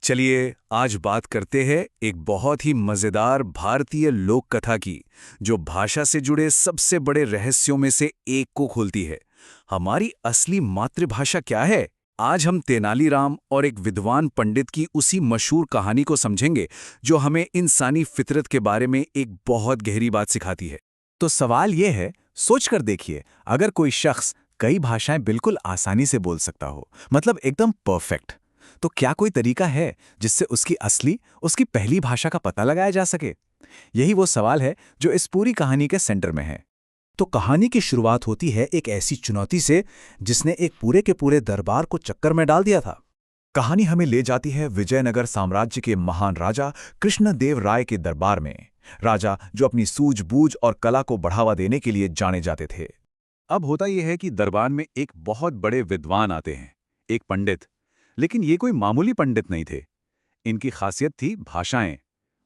चलिए आज बात करते हैं एक बहुत ही मजेदार भारतीय लोक कथा की, जो भाषा से जुड़े सबसे बड़े रहस्यों में से एक को खोलती है। हमारी असली मातृभाषा क्या है? आज हम तेनालीराम और एक विद्वान पंडित की उसी मशहूर कहानी को समझेंगे, जो हमें इंसानी फितरत के बारे में एक बहुत गहरी बात सिखाती है। तो सवाल ये है, सोचकर देखिए, अगर कोई शख्स कई भाषाएं बिल्कुल आसानी से बोल सकता हो, मतलब एकदम परफेक्ट, तो क्या कोई तरीका है जिससे उसकी पहली भाषा का पता लगाया जा सके? यही वो सवाल है जो इस पूरी कहानी के सेंटर में है। तो कहानी की शुरुआत होती है एक ऐसी चुनौती से जिसने एक पूरे के पूरे दरबार को चक्कर में डाल दिया था। कहानी हमें ले जाती है विजयनगर साम्राज्य के महान राजा कृष्णदेव राय के दरबार में। राजा जो अपनी सूझबूझ और कला को बढ़ावा देने के लिए जाने जाते थे। अब होता यह है कि दरबार में एक बहुत बड़े विद्वान आते हैं, एक पंडित। लेकिन ये कोई मामूली पंडित नहीं थे। इनकी खासियत थी भाषाएं।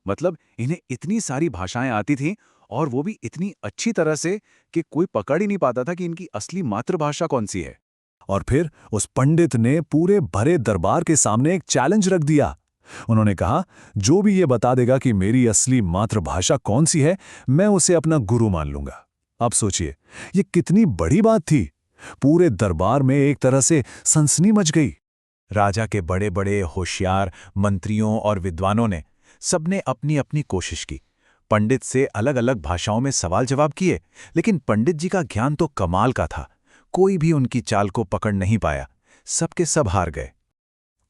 मतलब इन्हें इतनी सारी भाषाएं आती थीं, और वो भी इतनी अच्छी तरह से कि कोई पकड़ ही नहीं पाता था कि इनकी असली मातृभाषा कौन सी है। और फिर उस पंडित ने पूरे भरे दरबार के सामने एक चैलेंज रख दिया। उन्होंने कहा, जो भी ये बता देगा कि मेरी असली मातृभाषा कौन सी है, मैं उसे अपना गुरु मान लूंगा। अब सोचिए, ये कितनी बड़ी बात थी। पूरे दरबार में एक तरह से सनसनी मच गई। राजा के बड़े बड़े होशियार मंत्रियों और विद्वानों ने सबने अपनी अपनी कोशिश की। पंडित से अलग अलग भाषाओं में सवाल जवाब किए, लेकिन पंडित जी का ज्ञान तो कमाल का था। कोई भी उनकी चाल को पकड़ नहीं पाया। सबके सब हार गए।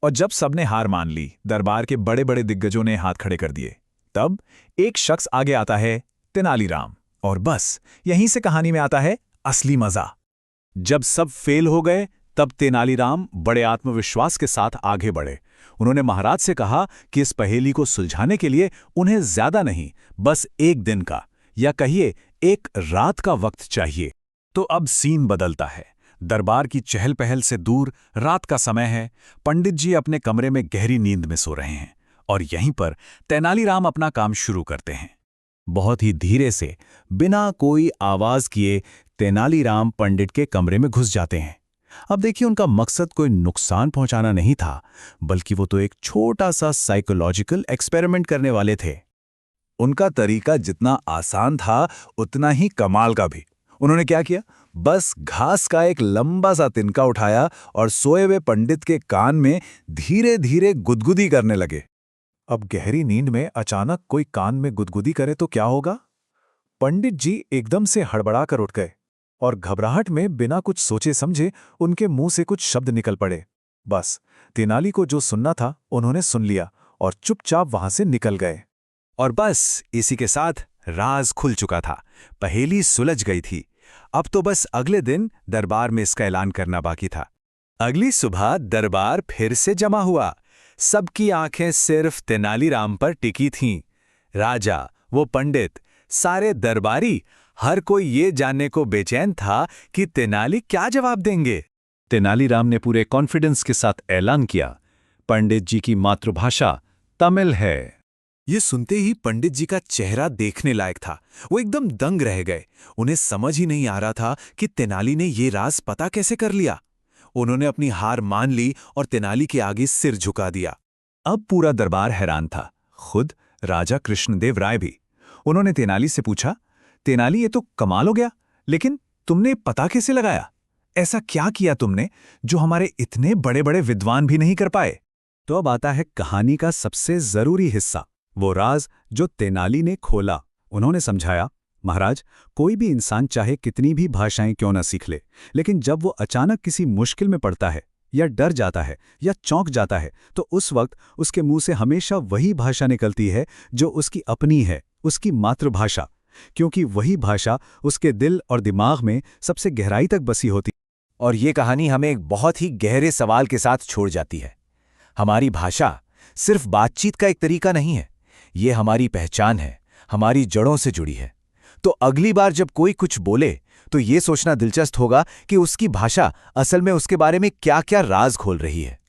और जब सबने हार मान ली, दरबार के बड़े बड़े दिग्गजों ने हाथ खड़े कर दिए। तब एक शख्स आगे आता है, तेनालीराम। और बस यहीं से कहानी में आता है असली मजा। जब सब फेल हो गए, तब तेनालीराम बड़े आत्मविश्वास के साथ आगे बढ़े। उन्होंने महाराज से कहा कि इस पहेली को सुलझाने के लिए उन्हें ज्यादा नहीं, बस एक दिन का, या कहिए एक रात का वक्त चाहिए। तो अब सीन बदलता है। दरबार की चहल पहल से दूर रात का समय है। पंडित जी अपने कमरे में गहरी नींद में सो रहे हैं, और यहीं पर तेनालीराम अपना काम शुरू करते हैं। बहुत ही धीरे से, बिना कोई आवाज किए, तेनालीराम पंडित के कमरे में घुस जाते हैं। अब देखिए, उनका मकसद कोई नुकसान पहुंचाना नहीं था, बल्कि वो तो एक छोटा सा साइकोलॉजिकल एक्सपेरिमेंट करने वाले थे। उनका तरीका जितना आसान था, उतना ही कमाल का भी। उन्होंने क्या किया? बस घास का एक लंबा सा तिनका उठाया और सोए हुए पंडित के कान में धीरे धीरे गुदगुदी करने लगे। अब गहरी नींद में अचानक कोई कान में गुदगुदी करे तो क्या होगा? पंडित जी एकदम से हड़बड़ाकर उठ गए, और घबराहट में बिना कुछ सोचे समझे उनके मुंह से कुछ शब्द निकल पड़े। बस तेनाली को जो सुनना था उन्होंने सुन लिया, और चुपचाप वहां से निकल गए। और बस इसी के साथ राज खुल चुका था। पहेली सुलझ गई थी। अब तो बस अगले दिन दरबार में इसका ऐलान करना बाकी था। अगली सुबह दरबार फिर से जमा हुआ। सबकी आंखें सिर्फ तेनालीराम पर टिकी थीं। राजा, वो पंडित, सारे दरबारी, हर कोई ये जानने को बेचैन था कि तेनाली क्या जवाब देंगे। तेनालीराम ने पूरे कॉन्फिडेंस के साथ ऐलान किया, पंडित जी की मातृभाषा तमिल है। ये सुनते ही पंडित जी का चेहरा देखने लायक था। वो एकदम दंग रह गए। उन्हें समझ ही नहीं आ रहा था कि तेनाली ने ये राज पता कैसे कर लिया। उन्होंने अपनी हार मान ली और तेनाली के आगे सिर झुका दिया। अब पूरा दरबार हैरान था, खुद राजा कृष्णदेव राय भी। उन्होंने तेनाली से पूछा, तेनाली, ये तो कमाल हो गया, लेकिन तुमने पता कैसे लगाया? ऐसा क्या किया तुमने जो हमारे इतने बड़े बड़े विद्वान भी नहीं कर पाए? तो अब आता है कहानी का सबसे जरूरी हिस्सा, वो राज जो तेनाली ने खोला। उन्होंने समझाया, महाराज, कोई भी इंसान चाहे कितनी भी भाषाएं क्यों न सीख ले, लेकिन जब वो अचानक किसी मुश्किल में पड़ता है, या डर जाता है, या चौंक जाता है, तो उस वक्त उसके मुंह से हमेशा वही भाषा निकलती है जो उसकी अपनी है, उसकी मातृभाषा। क्योंकि वही भाषा उसके दिल और दिमाग में सबसे गहराई तक बसी होती। और ये कहानी हमें एक बहुत ही गहरे सवाल के साथ छोड़ जाती है। हमारी भाषा सिर्फ बातचीत का एक तरीका नहीं है, ये हमारी पहचान है, हमारी जड़ों से जुड़ी है। तो अगली बार जब कोई कुछ बोले, तो ये सोचना दिलचस्प होगा कि उसकी भाषा असल में उसके बारे में क्या क्या राज खोल रही है।